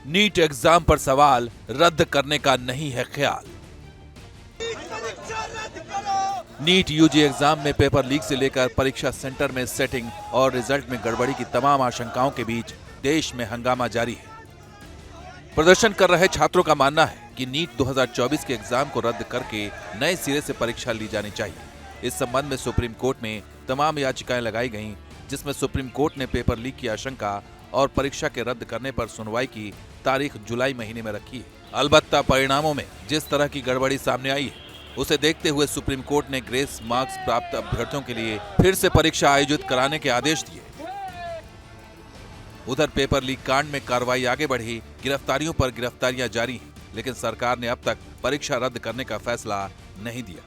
NEET exam पर सवाल रद्द करने का नहीं है ख्याल। नीट यूजी एग्जाम में पेपर लीक से लेकर परीक्षा सेंटर में सेटिंग और रिजल्ट में गड़बड़ी की तमाम आशंकाओं के बीच देश में हंगामा जारी है। प्रदर्शन कर रहे छात्रों का मानना है कि नीट 2024 के एग्जाम को रद्द करके नए सिरे से परीक्षा ली जानी चाहिए। इस संबंध में सुप्रीम कोर्ट में तमाम याचिकाएं लगाई गईं, जिसमें सुप्रीम कोर्ट ने पेपर लीक की आशंका और परीक्षा के रद्द करने पर सुनवाई की तारीख जुलाई महीने में रखी है। अलबत्ता परिणामों में जिस तरह की गड़बड़ी सामने आई है, उसे देखते हुए सुप्रीम कोर्ट ने ग्रेस मार्क्स प्राप्त अभ्यर्थियों के लिए फिर से परीक्षा आयोजित कराने के आदेश दिए। उधर पेपर लीक कांड में कार्रवाई आगे बढ़ी, गिरफ्तारियों पर गिरफ्तारियां जारी हैं, लेकिन सरकार ने अब तक परीक्षा रद्द करने का फैसला नहीं दिया।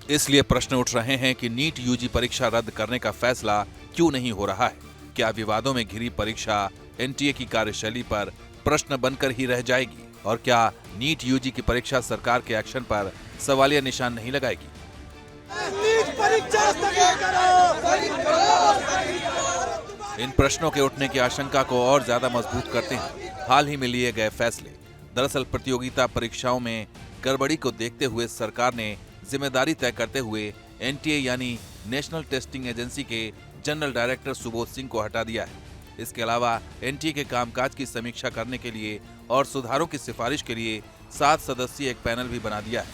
इसलिए प्रश्न उठ रहे हैं कि नीट यूजी परीक्षा रद्द करने का फैसला क्यों नहीं हो रहा है। क्या विवादों में घिरी परीक्षा एनटीए की कार्यशैली पर प्रश्न बनकर ही रह जाएगी, और क्या नीट यूजी की परीक्षा सरकार के एक्शन पर सवालिया निशान नहीं लगाएगी? इन प्रश्नों के उठने की आशंका को और ज्यादा मजबूत करते हैं हाल ही में लिए गए फैसले। दरअसल प्रतियोगिता परीक्षाओं में गड़बड़ी को देखते हुए सरकार ने जिम्मेदारी तय करते हुए एनटीए यानी नेशनल टेस्टिंग एजेंसी के जनरल डायरेक्टर सुबोध सिंह को हटा दिया है। इसके अलावा एनटीए के कामकाज की समीक्षा करने के लिए और सुधारों की सिफारिश के लिए 7 सदस्यीय एक पैनल भी बना दिया है।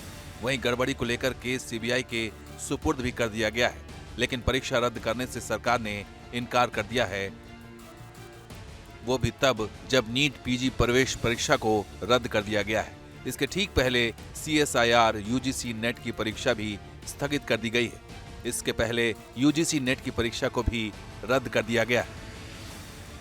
वहीं गड़बड़ी को लेकर केस सीबीआई के सुपुर्द भी कर दिया गया है, लेकिन परीक्षा रद्द करने से सरकार ने इनकार कर दिया है, वो भी तब जब नीट पीजी प्रवेश परीक्षा को रद्द कर दिया गया है। इसके ठीक पहले सीएसआईआर यूजीसी नेट की परीक्षा भी स्थगित कर दी गई है। इसके पहले यूजीसी नेट की परीक्षा को भी रद्द कर दिया गया है,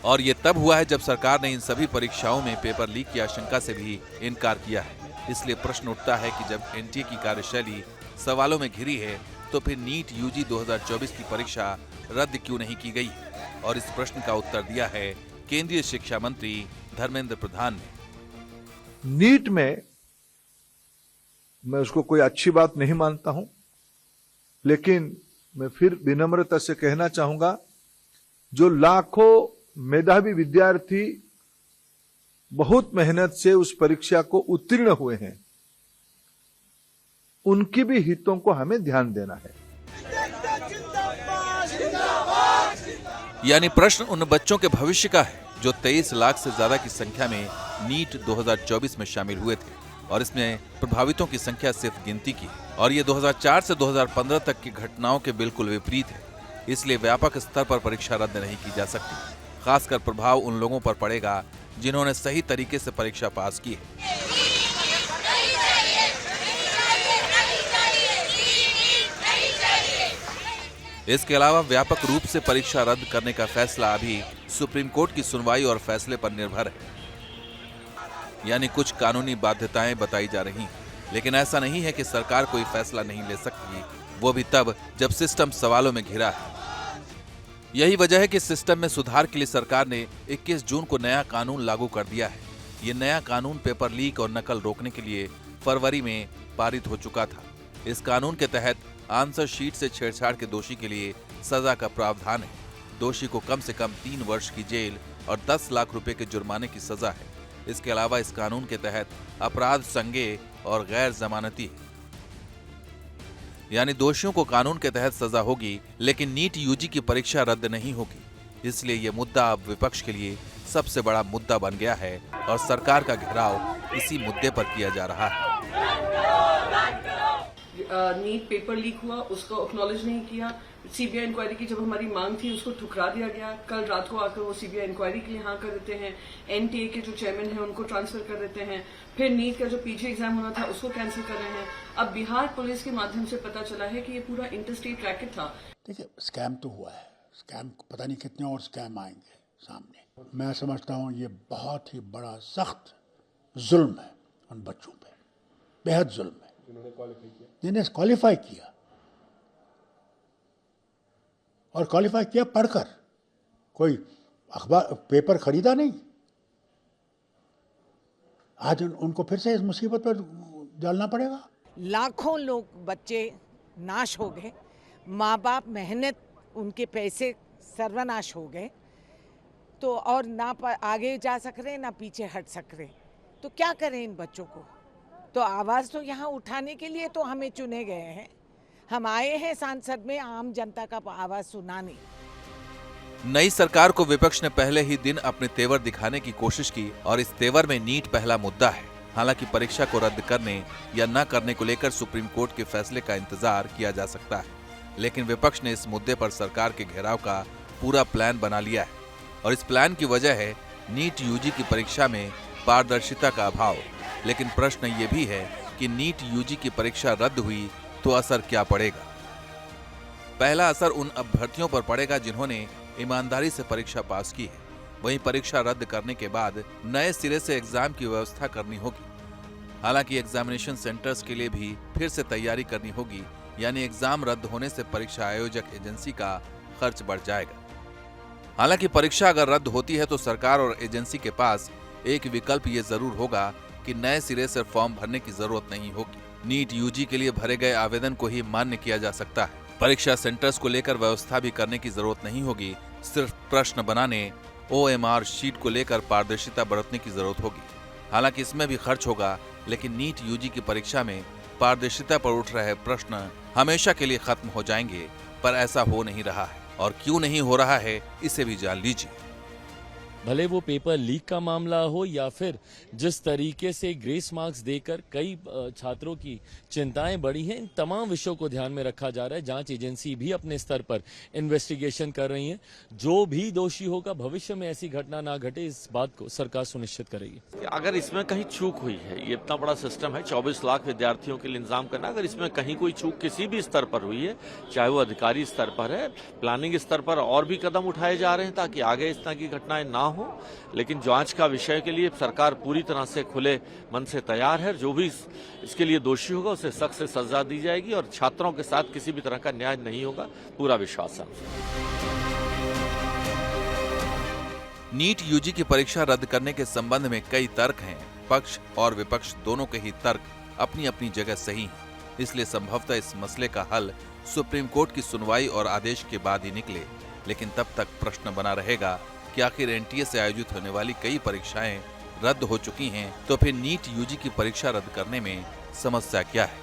और ये तब हुआ है जब सरकार ने इन सभी परीक्षाओं में पेपर लीक की आशंका से भी इनकार किया है। इसलिए प्रश्न उठता है कि जब एनटीए की कार्यशैली सवालों में घिरी है, तो फिर नीट यूजी 2024 की परीक्षा रद्द क्यों नहीं की गई? और इस प्रश्न का उत्तर दिया है केंद्रीय शिक्षा मंत्री धर्मेंद्र प्रधान ने। नीट में मैं उसको कोई अच्छी बात नहीं मानता हूं, लेकिन मैं फिर विनम्रता से कहना चाहूंगा, जो लाखों मेधावी विद्यार्थी बहुत मेहनत से उस परीक्षा को उत्तीर्ण हुए हैं, उनकी भी हितों को हमें ध्यान देना है। यानी प्रश्न उन बच्चों के भविष्य का है जो 23 लाख से ज्यादा की संख्या में नीट 2024 में शामिल हुए थे, और इसमें प्रभावितों की संख्या सिर्फ गिनती की है, और ये 2004 से 2015 तक की घटनाओं के बिल्कुल विपरीत है। इसलिए व्यापक स्तर पर परीक्षा रद्द नहीं की जा सकती। खासकर प्रभाव उन लोगों पर पड़ेगा जिन्होंने सही तरीके से परीक्षा पास की है। इसके अलावा व्यापक रूप से परीक्षा रद्द करने का फैसला अभी सुप्रीम कोर्ट की सुनवाई और फैसले पर निर्भर है। यानी कुछ कानूनी बाध्यताएं बताई जा रही हैं, लेकिन ऐसा नहीं है कि सरकार कोई फैसला नहीं ले सकती, वो भी तब जब सिस्टम सवालों में घिरा है। यही वजह है कि सिस्टम में सुधार के लिए सरकार ने 21 जून को नया कानून लागू कर दिया है। ये नया कानून पेपर लीक और नकल रोकने के लिए फरवरी में पारित हो चुका था। इस कानून के तहत आंसर शीट से छेड़छाड़ के दोषी के लिए सजा का प्रावधान है। दोषी को कम से कम 3 वर्ष की जेल और 10 लाख रुपए के जुर्माने की सजा है। इसके अलावा इस कानून के तहत अपराध संज्ञेय और गैर जमानती है, यानी दोषियों को कानून के तहत सजा होगी, लेकिन नीट यूजी की परीक्षा रद्द नहीं होगी। इसलिए यह मुद्दा अब विपक्ष के लिए सबसे बड़ा मुद्दा बन गया है, और सरकार का घेराव इसी मुद्दे पर किया जा रहा है। नीट पेपर लीक हुआ, उसको एक्नॉलेज नहीं किया। सीबीआई इंक्वायरी की जब हमारी मांग थी, उसको ठुकरा दिया गया। कल रात को आकर वो सीबीआई इंक्वायरी के लिए हाँ कर देते हैं। एनटीए के जो चेयरमैन हैं उनको ट्रांसफर कर देते हैं। फिर नीट का जो पीजी एग्जाम होना था उसको कैंसिल कर रहे हैं। अब बिहार पुलिस के माध्यम से पता चला है कि ये पूरा इंटरस्टेट रैकेट था। देखिए, स्कैम तो हुआ है, स्कैम पता नहीं कितने और स्कैम आएंगे सामने। मैं समझता हूँ ये बहुत ही बड़ा सख्त जुल्म है उन बच्चों पे, बेहद जुल्म है जिन्हें क्वालिफाई किया, और क्वालिफाई किया पढ़कर, कोई अखबार पेपर खरीदा नहीं। आज उनको फिर से इस मुसीबत पर डालना पड़ेगा। लाखों लोग बच्चे नाश हो गए, माँ बाप मेहनत, उनके पैसे सर्वनाश हो गए। तो और ना आगे जा सक रहे ना पीछे हट सक रहे, तो क्या करें इन बच्चों को। तो आवाज़ तो यहाँ उठाने के लिए तो हमें चुने गए हैं, हम आए हैं सांसद में आम जनता का आवाज़ सुनाने। नई सरकार को विपक्ष ने पहले ही दिन अपने तेवर दिखाने की कोशिश की और इस तेवर में नीट पहला मुद्दा है। हालांकि परीक्षा को रद्द करने या न करने को लेकर सुप्रीम कोर्ट के फैसले का इंतजार किया जा सकता है, लेकिन विपक्ष ने इस मुद्दे पर सरकार के घेराव का पूरा प्लान बना लिया है और इस प्लान की वजह है नीट यूजी की परीक्षा में पारदर्शिता का अभाव। लेकिन प्रश्न ये भी है कि नीट यूजी की परीक्षा रद्द हुई तो असर क्या पड़ेगा। पहला असर उन अभ्यर्थियों पर पड़ेगा जिन्होंने ईमानदारी से परीक्षा पास की है। वहीं परीक्षा रद्द करने के बाद नए सिरे से एग्जाम की व्यवस्था करनी होगी। हालांकि एग्जामिनेशन सेंटर्स के लिए भी फिर से तैयारी करनी होगी, यानी एग्जाम रद्द होने से परीक्षा आयोजक एजेंसी का खर्च बढ़ जाएगा। हालांकि परीक्षा अगर रद्द होती है तो सरकार और एजेंसी के पास एक विकल्प ये जरूर होगा कि नए सिरे से फॉर्म भरने की जरूरत नहीं होगी। नीट यूजी के लिए भरे गए आवेदन को ही मान्य किया जा सकता है। परीक्षा सेंटर्स को लेकर व्यवस्था भी करने की जरूरत नहीं होगी। सिर्फ प्रश्न बनाने, OMR शीट को लेकर पारदर्शिता बरतने की जरूरत होगी। हालांकि इसमें भी खर्च होगा, लेकिन नीट यूजी की परीक्षा में पारदर्शिता पर उठ रहे प्रश्न हमेशा के लिए खत्म हो जाएंगे, पर ऐसा हो नहीं रहा है। और क्यों नहीं हो रहा है, इसे भी जान लीजिए। भले वो पेपर लीक का मामला हो या फिर जिस तरीके से ग्रेस मार्क्स देकर कई छात्रों की चिंताएं बढ़ी हैं, इन तमाम विषयों को ध्यान में रखा जा रहा है। जांच एजेंसी भी अपने स्तर पर इन्वेस्टिगेशन कर रही है। जो भी दोषी होगा, भविष्य में ऐसी घटना ना घटे, इस बात को सरकार सुनिश्चित करेगी। अगर इसमें कहीं चूक हुई है, ये इतना बड़ा सिस्टम है, 24 लाख विद्यार्थियों के लिए इंतजाम करना, अगर इसमें कहीं कोई चूक किसी भी स्तर पर हुई है, चाहे वो अधिकारी स्तर पर है, प्लानिंग स्तर पर और भी कदम उठाए जा रहे हैं ताकि आगे इस तरह की घटनाएं ना हो। लेकिन जांच का विषय के लिए सरकार पूरी तरह से खुले मन से तैयार है। जो भी इसके लिए दोषी होगा उसे सख्त से सजा दी जाएगी और छात्रों के साथ किसी भी तरह का न्याय नहीं होगा, पूरा विश्वास है। नीट यूजी की परीक्षा रद्द करने के संबंध में कई तर्क हैं। पक्ष और विपक्ष दोनों के ही तर्क अपनी अपनी जगह सही हैं। इसलिए संभवतः इस मसले का हल सुप्रीम कोर्ट की सुनवाई और आदेश के बाद ही निकले। लेकिन तब तक प्रश्न बना रहेगा कि आखिर एनटीए से आयोजित होने वाली कई परीक्षाएं रद्द हो चुकी हैं, तो फिर नीट यूजी की परीक्षा रद्द करने में समस्या क्या है।